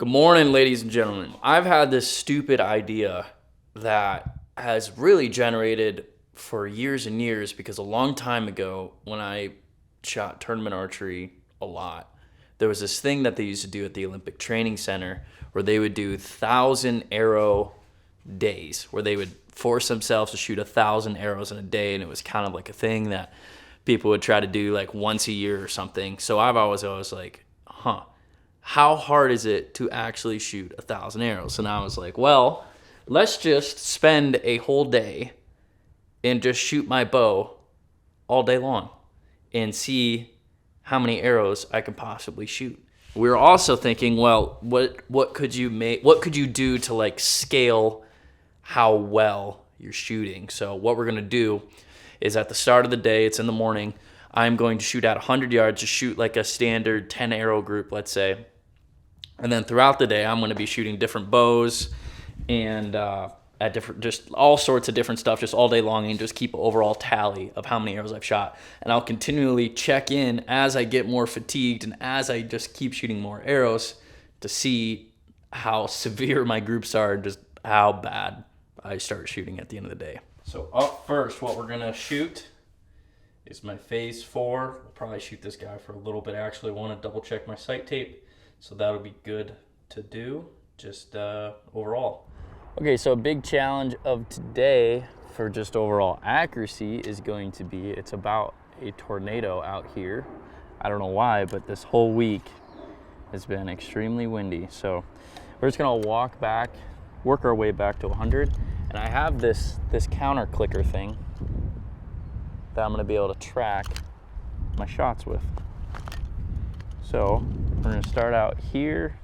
Good morning, ladies and gentlemen. I've had this stupid idea that has really generated for years and years because a long time ago, when I shot tournament archery a lot, there was this thing that they used to do at the Olympic Training Center where they would do 1,000 arrow days, where they would force themselves to shoot 1,000 arrows in a day, and it was kind of like a thing that people would try to do like once a year or something. So I've always like, how hard is it to actually shoot 1,000 arrows? And I was like, well, let's just spend a whole day and just shoot my bow all day long and see how many arrows I could possibly shoot. We were also thinking, well, what could you do to like scale how well you're shooting? So what we're gonna do is at the start of the day, it's in the morning, I'm going to shoot at 100 yards, just shoot like a standard 10 arrow group, let's say. And then throughout the day, I'm going to be shooting different bows and at different, just all sorts of different stuff, just all day long, and just keep an overall tally of how many arrows I've shot. And I'll continually check in as I get more fatigued and as I just keep shooting more arrows to see how severe my groups are, just how bad I start shooting at the end of the day. So up first, what we're going to shoot is my phase 4. I'll probably shoot this guy for a little bit. I actually want to double check my sight tape, so that'll be good to do, just overall. Okay, so a big challenge of today for just overall accuracy is going to be, it's about a tornado out here. I don't know why, but this whole week has been extremely windy. So we're just gonna work our way back to 100. And I have this counter clicker thing that I'm gonna be able to track my shots with. So we're gonna start out here,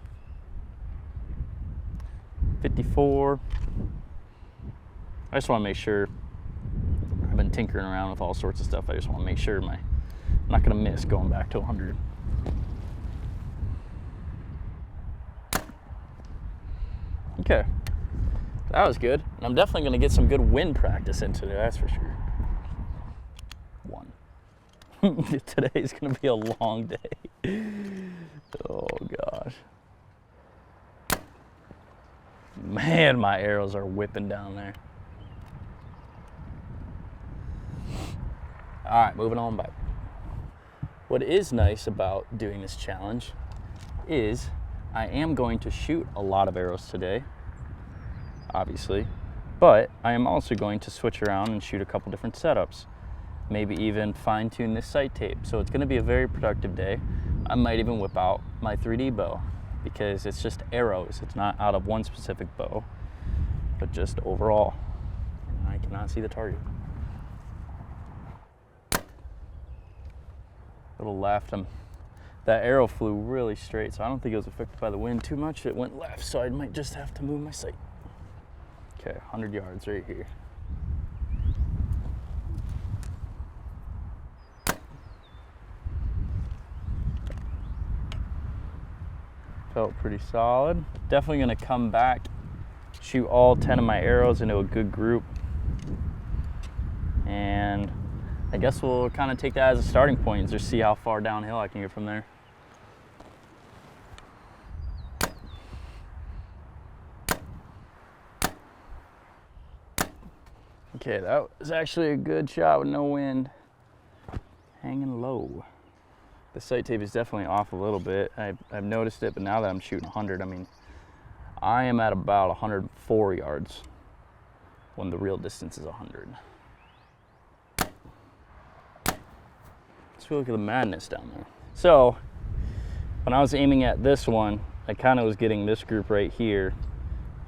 54. I just wanna make sure, I've been tinkering around with all sorts of stuff. I just wanna make sure I'm not gonna miss going back to 100. Okay, that was good. And I'm definitely gonna get some good wind practice in today, that's for sure. 1. Today's gonna be a long day. Oh gosh. Man, my arrows are whipping down there. All right, moving on back. What is nice about doing this challenge is I am going to shoot a lot of arrows today, obviously, but I am also going to switch around and shoot a couple different setups. Maybe even fine tune this sight tape. So it's gonna be a very productive day. I might even whip out my 3D bow because it's just arrows. It's not out of one specific bow, but just overall. I cannot see the target. Little left. That arrow flew really straight, so I don't think it was affected by the wind too much. It went left, so I might just have to move my sight. Okay, 100 yards right here. Felt pretty solid. Definitely gonna come back, shoot all 10 of my arrows into a good group. And I guess we'll kind of take that as a starting point and just see how far downhill I can get from there. Okay, that was actually a good shot with no wind. Hanging low. The sight tape is definitely off a little bit. I've noticed it, but now that I'm shooting 100, I mean, I am at about 104 yards when the real distance is 100. Let's look at the madness down there. So, when I was aiming at this one, I kind of was getting this group right here.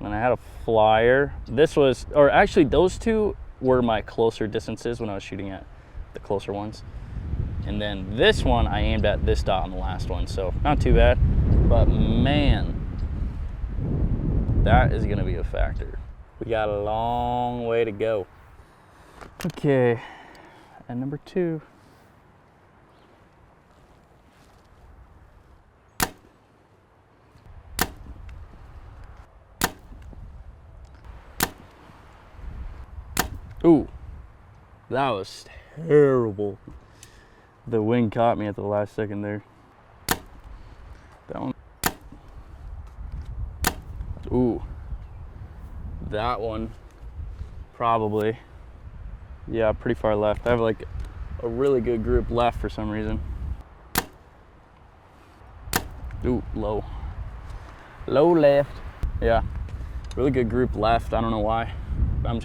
And I had a flyer. This was, or actually those two were my closer distances when I was shooting at the closer ones. And then this one, I aimed at this dot on the last one, so not too bad. But man, that is gonna be a factor. We got a long way to go. Okay, and number 2. Ooh, that was terrible. The wind caught me at the last second there. That one. Ooh, that one probably. Yeah, pretty far left. I have like a really good group left for some reason. Ooh, low left. Yeah, really good group left. I don't know why. I'm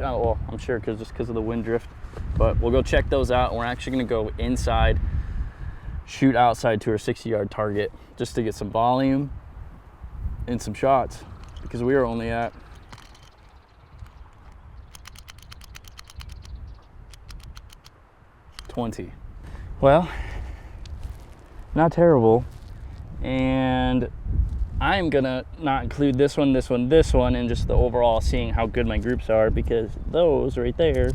sure because of the wind drift. But we'll go check those out, and we're actually gonna go inside, shoot outside to our 60-yard target just to get some volume and some shots, because we are only at 20. Well, not terrible. And I'm gonna not include this one, and just the overall seeing how good my groups are, because those right there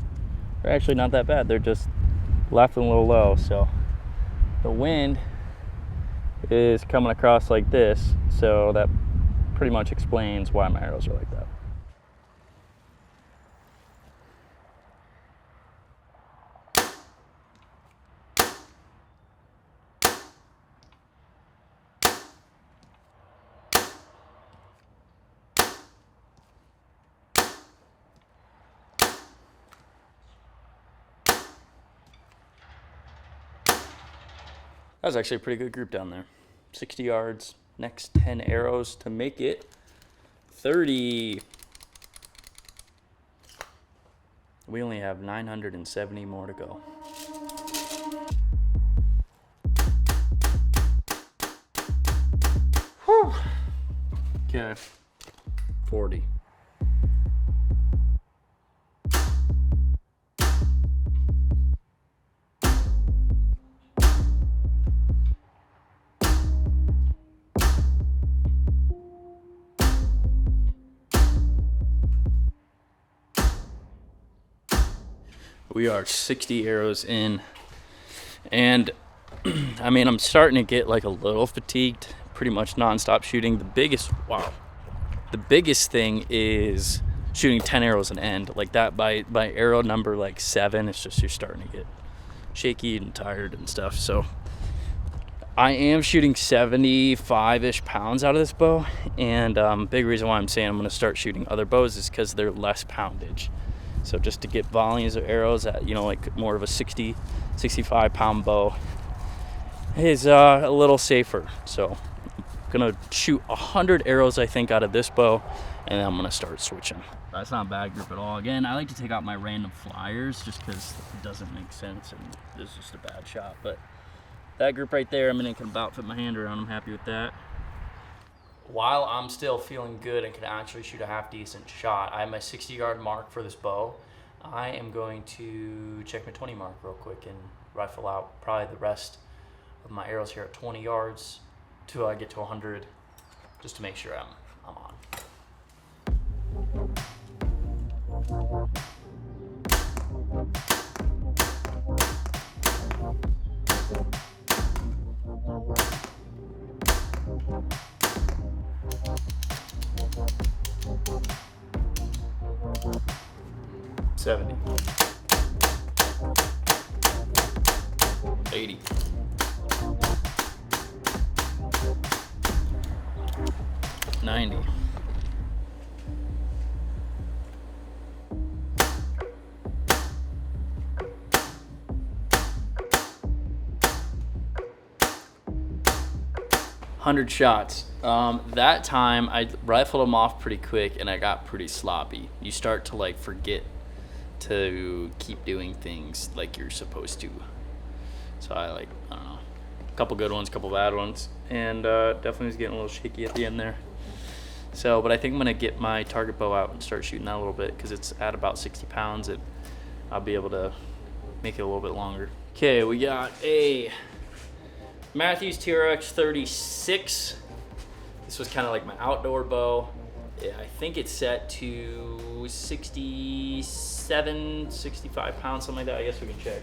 are actually not that bad. They're just left and a little low. So the wind is coming across like this, so that pretty much explains why my arrows are like that. That was actually a pretty good group down there. 60 yards, next 10 arrows to make it 30. We only have 970 more to go. Whew. Okay, 40. We are 60 arrows in, and I mean, I'm starting to get like a little fatigued, pretty much nonstop shooting. The biggest thing is shooting 10 arrows an end. Like that by arrow number like 7, it's just you're starting to get shaky and tired and stuff. So I am shooting 75-ish pounds out of this bow, and big reason why I'm saying I'm going to start shooting other bows is because they're less poundage. So just to get volumes of arrows at, like more of a 60, 65 pound bow is a little safer. So I'm gonna shoot 100 arrows, I think, out of this bow, and then I'm gonna start switching. That's not a bad group at all. Again, I like to take out my random flyers just because it doesn't make sense and it's just a bad shot. But that group right there, I mean, it can about fit my hand around. I'm happy with that. While I'm still feeling good and can actually shoot a half decent shot, I have my 60-yard mark for this bow. I am going to check my 20 mark real quick and rifle out probably the rest of my arrows here at 20 yards till I get to 100, just to make sure I'm on. $70, $80, $90, $100 shots. That time I rifled them off pretty quick and I got pretty sloppy. You start to like forget to keep doing things like you're supposed to. So I don't know, a couple good ones, a couple bad ones, and definitely was getting a little shaky at the end there. So, but I think I'm gonna get my target bow out and start shooting that a little bit, because it's at about 60 pounds and I'll be able to make it a little bit longer. Okay, we got a Matthews TRX 36. This was kind of like my outdoor bow. Yeah, I think it's set to 67, 65 pounds, something like that. I guess we can check.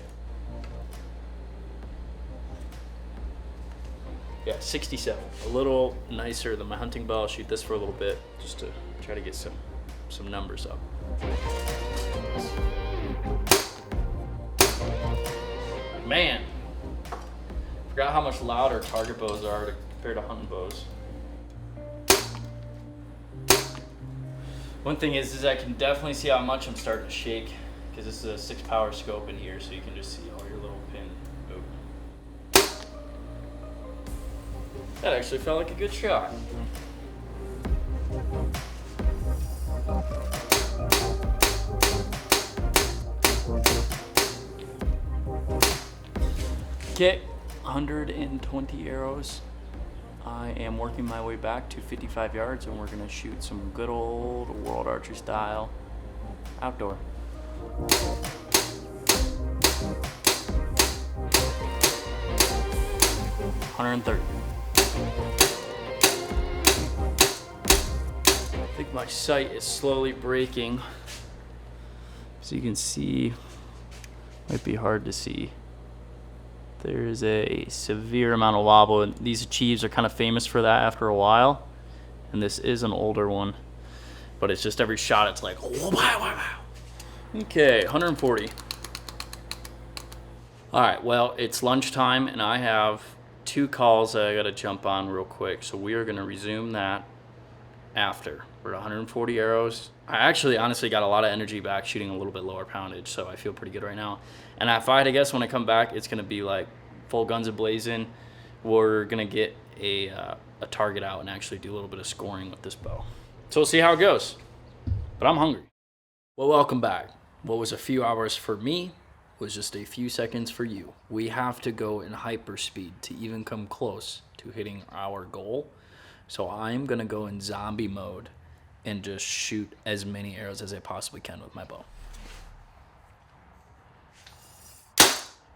Yeah, 67. A little nicer than my hunting bow. I'll shoot this for a little bit just to try to get some numbers up. Man, forgot how much louder target bows are compared to hunting bows. One thing is I can definitely see how much I'm starting to shake, because this is a 6 power scope in here, so you can just see all your little pin move. That actually felt like a good shot. Okay, 120 arrows. I am working my way back to 55 yards, and we're gonna shoot some good old world archery style outdoor. 130. I think my sight is slowly breaking. So you can see, might be hard to see. There's a severe amount of wobble, and these achieves are kind of famous for that after a while. And this is an older one, but it's just every shot it's like, wow, wow, wow. Okay, 140. All right, well, it's lunchtime, and I have 2 calls that I gotta jump on real quick. So we are gonna resume that after. We're at 140 arrows. I actually honestly got a lot of energy back shooting a little bit lower poundage, so I feel pretty good right now. And if I had to guess, when I come back, it's gonna be like full guns a-blazing. We're gonna get a target out and actually do a little bit of scoring with this bow. So we'll see how it goes. But I'm hungry. Well, welcome back. What was a few hours for me was just a few seconds for you. We have to go in hyperspeed to even come close to hitting our goal. So I'm gonna go in zombie mode and just shoot as many arrows as I possibly can with my bow.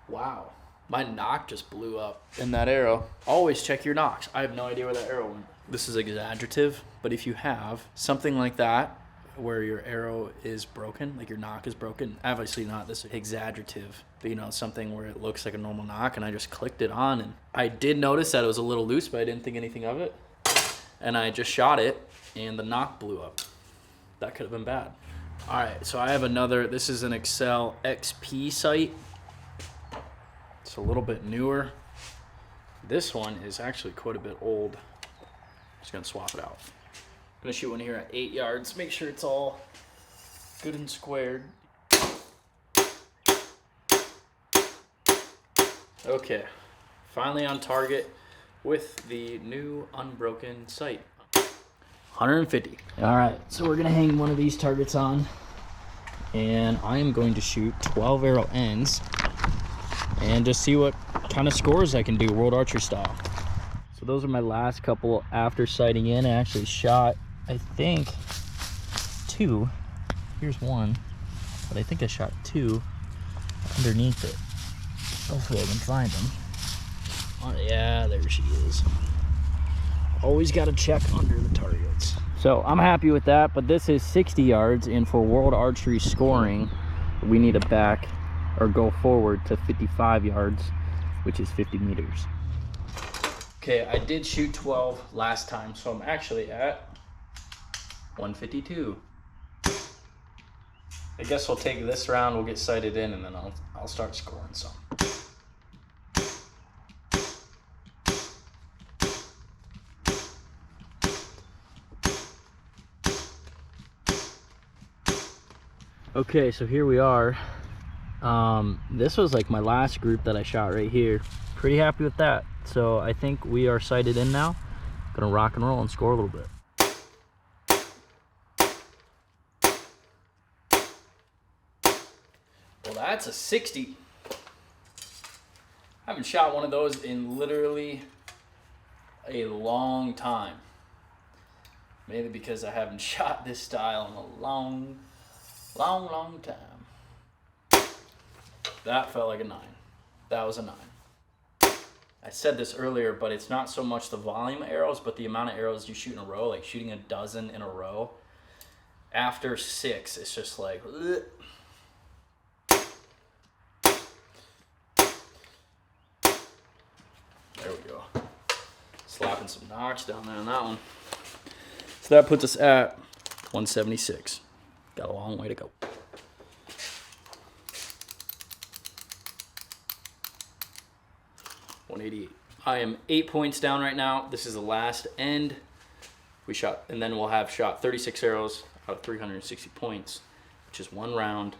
Wow, my knock just blew up in that arrow. Always check your knocks. I have no idea where that arrow went. This is exaggerative, but if you have something like that where your arrow is broken, like your knock is broken, obviously not this exaggerative, but you know, something where it looks like a normal knock, and I just clicked it on, and I did notice that it was a little loose, but I didn't think anything of it. And I just shot it, and the knock blew up. That could have been bad. All right, so I have another, this is an Excel XP sight. It's a little bit newer. This one is actually quite a bit old. I'm just gonna swap it out. I'm gonna shoot one here at 8 yards. Make sure it's all good and squared. Okay, finally on target with the new unbroken sight. 150. All right, so we're gonna hang one of these targets on, and I am going to shoot 12 arrow ends and just see what kind of scores I can do world archery style. So those are my last couple after sighting in. I actually shot, I think, 2. Here's one, but I think I shot 2 underneath it. Hopefully I can find them. Oh, yeah, there she is. Always got to check under the targets. So I'm happy with that, but this is 60 yards, and for world archery scoring, we need to back or go forward to 55 yards, which is 50 meters. Okay, I did shoot 12 last time, so I'm actually at 152. I guess we'll take this round, we'll get sighted in, and then I'll start scoring some. Okay, so here we are. This was like my last group that I shot right here. Pretty happy with that. So I think we are sighted in now. Gonna rock and roll and score a little bit. Well, that's a 60. I haven't shot one of those in literally a long time. Maybe because I haven't shot this style in a long time. That felt like a 9. That was a 9. I said this earlier, but it's not so much the volume of arrows, but the amount of arrows you shoot in a row, like shooting a dozen in a row. After 6, it's just like, ugh. There we go. Slapping some notch down there on that one. So that puts us at 176. Got a long way to go. $188. I am 8 points down right now. This is the last end. We shot, and then we'll have shot 36 arrows. out of 360 points, which is 1 round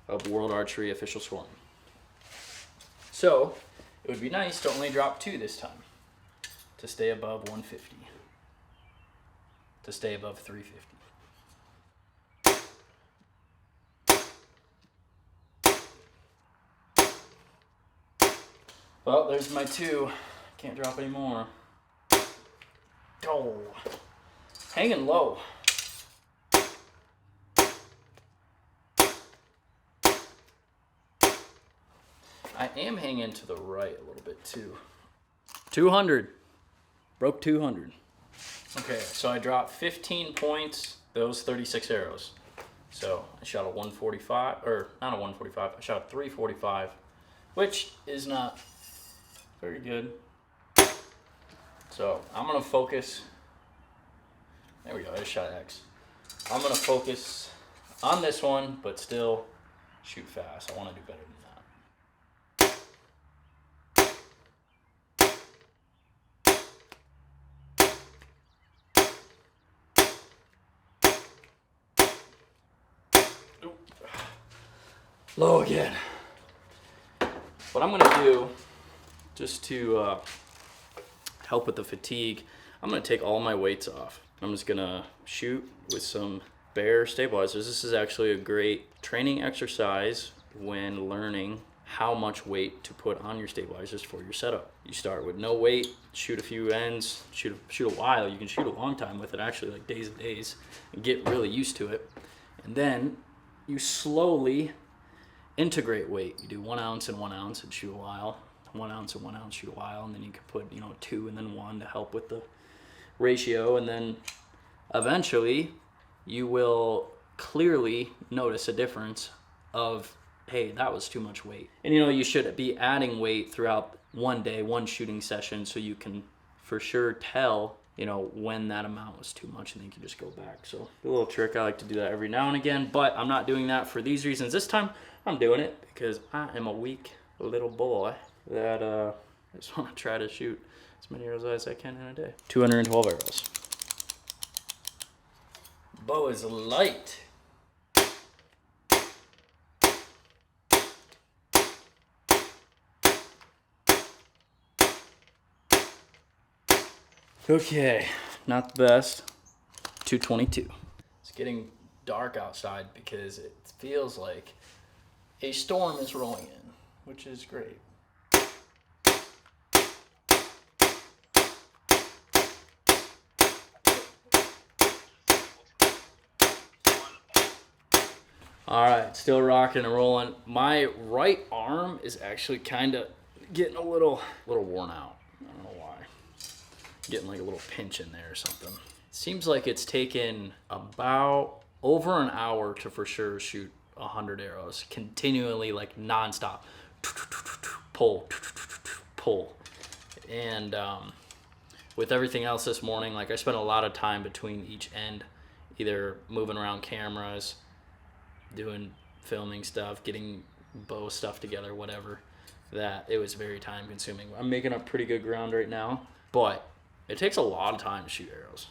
of World Archery official scoring. So it would be nice to only drop 2 this time, to stay above 150, to stay above 350. Well, there's my 2. Can't drop any more. Oh, hanging low. I am hanging to the right a little bit too. 200. Broke 200. Okay, so I dropped 15 points, those 36 arrows. So I shot a 145, or not a 145, I shot a 345, which is not very good. So I'm gonna focus, there we go, I just shot X. I'm gonna focus on this one, but still shoot fast. I wanna do better than that. Low again. What I'm gonna do, just to help with the fatigue, I'm gonna take all my weights off. I'm just gonna shoot with some bare stabilizers. This is actually a great training exercise when learning how much weight to put on your stabilizers for your setup. You start with no weight, shoot a few ends, shoot a while. You can shoot a long time with it, actually, like days and days, and get really used to it. And then you slowly integrate weight. You do 1 ounce and 1 ounce and shoot a while. 1 ounce and 1 ounce, shoot a while, and then you can put 2 and then 1 to help with the ratio, and then eventually you will clearly notice a difference of, hey, that was too much weight. And you should be adding weight throughout one day, one shooting session, so you can for sure tell when that amount was too much, and then you can just go back. So a little trick, I like to do that every now and again, but I'm not doing that for these reasons. This time I'm doing it because I am a weak little boy that I just want to try to shoot as many arrows as I can in a day. 212 arrows. Bow is light. Okay, not the best. 222. It's getting dark outside because it feels like a storm is rolling in, which is great. All right, still rocking and rolling. My right arm is actually kind of getting a little worn out. I don't know why. Getting like a little pinch in there or something. Seems like it's taken about over an hour to for sure shoot 100 arrows, continually, like nonstop. Pull, pull. And with everything else this morning, like I spent a lot of time between each end, either moving around cameras, doing filming stuff, getting bow stuff together, whatever, that it was very time consuming. I'm making up pretty good ground right now, but it takes a lot of time to shoot arrows.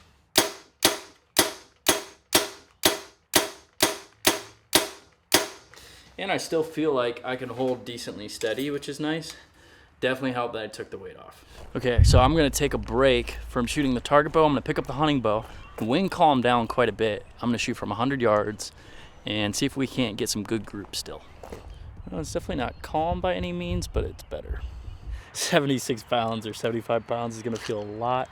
And I still feel like I can hold decently steady, which is nice. Definitely helped that I took the weight off. Okay, so I'm gonna take a break from shooting the target bow. I'm gonna pick up the hunting bow. The wind calmed down quite a bit. I'm gonna shoot from 100 yards and see if we can't get some good groups still. Well, it's definitely not calm by any means, but it's better. 76 pounds or 75 pounds is gonna feel a lot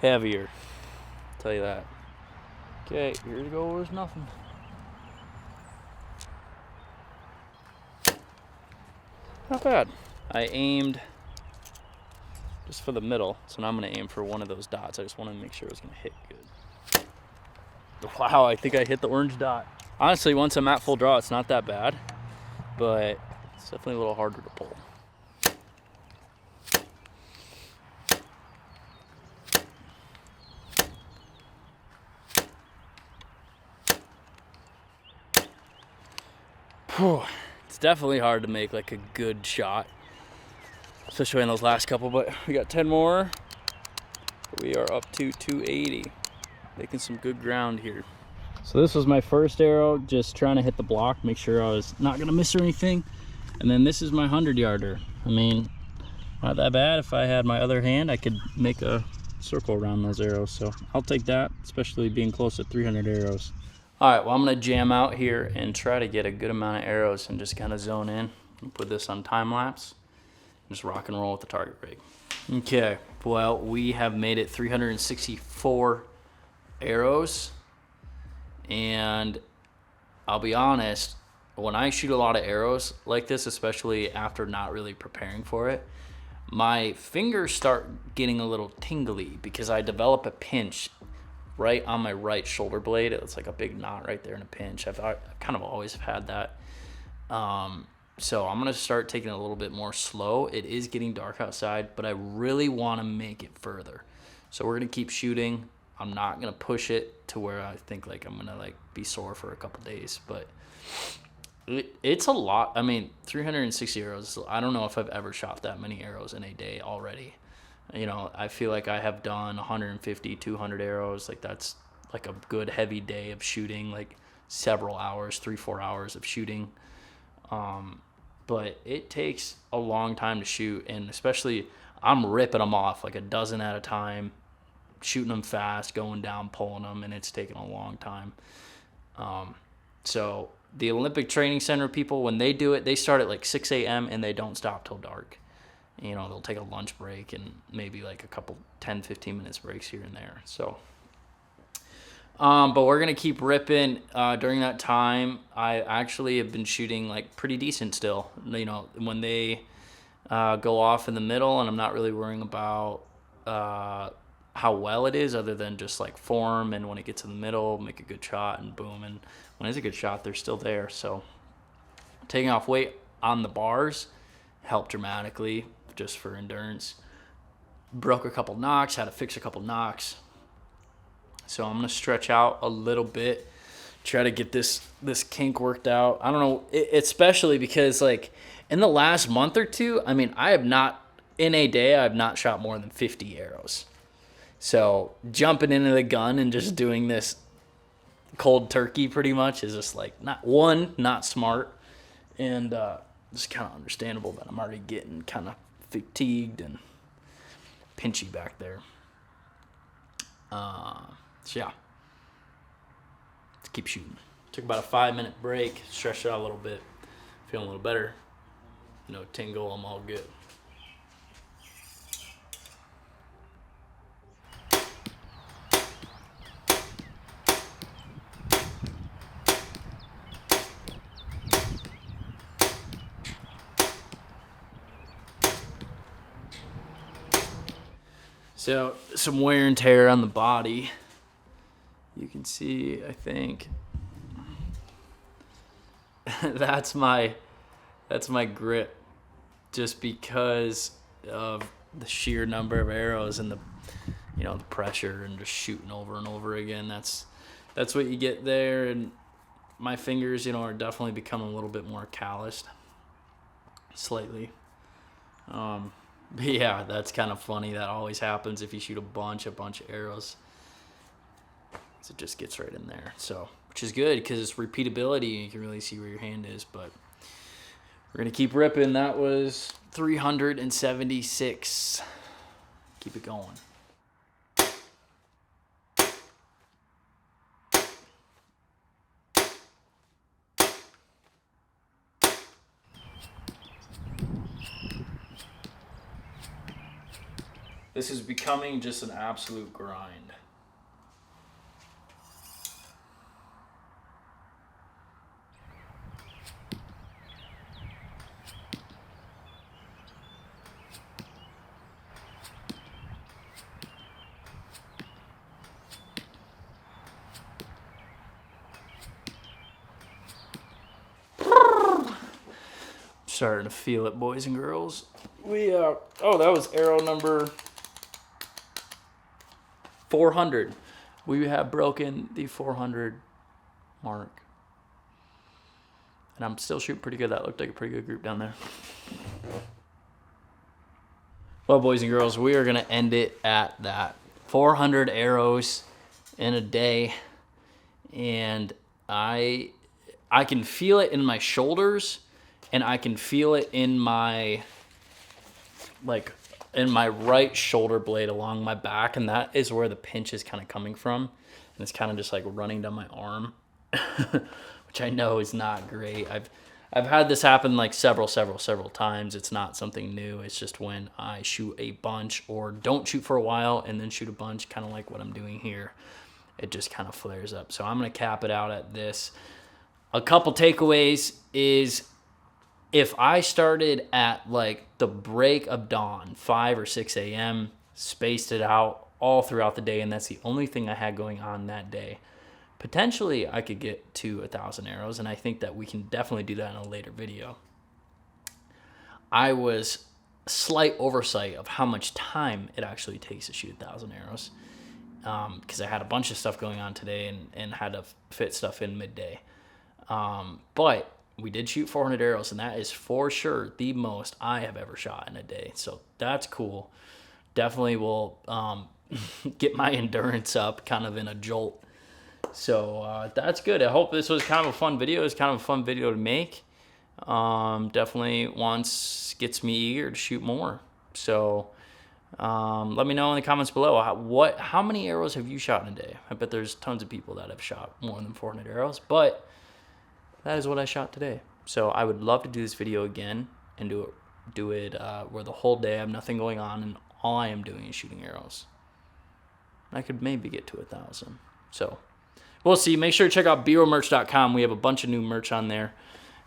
heavier, I'll tell you that. Okay, here goes nothing. Not bad. I aimed just for the middle, so now I'm gonna aim for one of those dots. I just wanted to make sure it was gonna hit good. Wow, I think I hit the orange dot. Honestly, once I'm at full draw, it's not that bad, but it's definitely a little harder to pull. Whew. It's definitely hard to make like a good shot, especially in those last couple, but we got 10 more. We are up to 280, making some good ground here. So this was my first arrow, just trying to hit the block, make sure I was not gonna miss or anything. And then this is my 100-yarder. I mean, not that bad. If I had my other hand, I could make a circle around those arrows. So I'll take that, especially being close to 300 arrows. All right, well, I'm gonna jam out here and try to get a good amount of arrows and just kind of zone in. Put this on time lapse. Just rock and roll with the target rig. Okay, well, we have made it 364 arrows. And I'll be honest, when I shoot a lot of arrows like this, especially after not really preparing for it, my fingers start getting a little tingly because I develop a pinch right on my right shoulder blade. It's like a big knot right there and a pinch. I've kind of always had that. So I'm going to start taking it a little bit more slow. It is getting dark outside, but I really want to make it further. So we're going to keep shooting. I'm not going to push it to where I think like I'm going to like be sore for a couple days, but it's a lot. I mean, 360 arrows. I don't know if I've ever shot that many arrows in a day already. You know, I feel like I have done 150, 200 arrows. Like that's like a good heavy day of shooting, like several hours, 3-4 hours of shooting. But it takes a long time to shoot, and especially I'm ripping them off like a dozen at a time, shooting them fast, going down, pulling them, and it's taking a long time. So the Olympic Training Center people, when they do it, they start at like 6 a.m. and they don't stop till dark. You know, they'll take a lunch break and maybe like a couple 10, 15 minutes breaks here and there. So, but we're going to keep ripping. During that time, I actually have been shooting like pretty decent still. You know, when they go off in the middle, and I'm not really worrying about how well it is other than just like form, and when it gets in the middle, make a good shot and boom. And when it's a good shot, they're still there. So taking off weight on the bars helped dramatically just for endurance. Broke a couple knocks, had to fix a couple knocks. So I'm going to stretch out a little bit, try to get this kink worked out. I don't know, especially because like in the last month or two, I mean, in a day, I've not shot more than 50 arrows. So jumping into the gun and just doing this cold turkey pretty much is just like not smart, and it's kind of understandable that I'm already getting kind of fatigued and pinchy back there. So yeah, let's keep shooting. Took about a 5-minute break, stretched it out a little bit, feeling a little better. No tingle, I'm all good. So some wear and tear on the body. You can see, I think, that's my grip, just because of the sheer number of arrows and the pressure and just shooting over and over again. That's what you get there, and my fingers, are definitely becoming a little bit more calloused, slightly. But yeah, that's kind of funny. That always happens if you shoot a bunch of arrows. So it just gets right in there. So, which is good because it's repeatability. You can really see where your hand is. But we're going to keep ripping. That was 376. Keep it going. This is becoming just an absolute grind. Starting to feel it, boys and girls. That was arrow number 400. We have broken the 400 mark. And I'm still shooting pretty good. That looked like a pretty good group down there. Well, boys and girls, we are going to end it at that. 400 arrows in a day. and I can feel it in my shoulders, and I can feel it in my right shoulder blade along my back, and that is where the pinch is kind of coming from, and it's kind of just like running down my arm, which I know is not great. I've had this happen like several times. It's not something new. It's just when I shoot a bunch or don't shoot for a while and then shoot a bunch, kind of like what I'm doing here, it just kind of flares up. So I'm going to cap it out at this. A couple takeaways is, if I started at like the break of dawn, 5 or 6 a.m., spaced it out all throughout the day, and that's the only thing I had going on that day, potentially I could get to 1,000 arrows, and I think that we can definitely do that in a later video. I was slight oversight of how much time it actually takes to shoot 1,000 arrows, because I had a bunch of stuff going on today and had to fit stuff in midday. But we did shoot 400 arrows, and that is for sure the most I have ever shot in a day. So that's cool. Definitely will get my endurance up kind of in a jolt. So that's good. I hope this was kind of a fun video. It's kind of a fun video to make. Definitely gets me eager to shoot more. So let me know in the comments below how many arrows have you shot in a day. I bet there's tons of people that have shot more than 400 arrows, but that is what I shot today. So I would love to do this video again and do it where the whole day I have nothing going on and all I am doing is shooting arrows. I could maybe get to 1,000. So we'll see. Make sure to check out BRomerch.com. We have a bunch of new merch on there.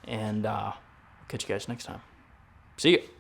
And catch you guys next time. See you.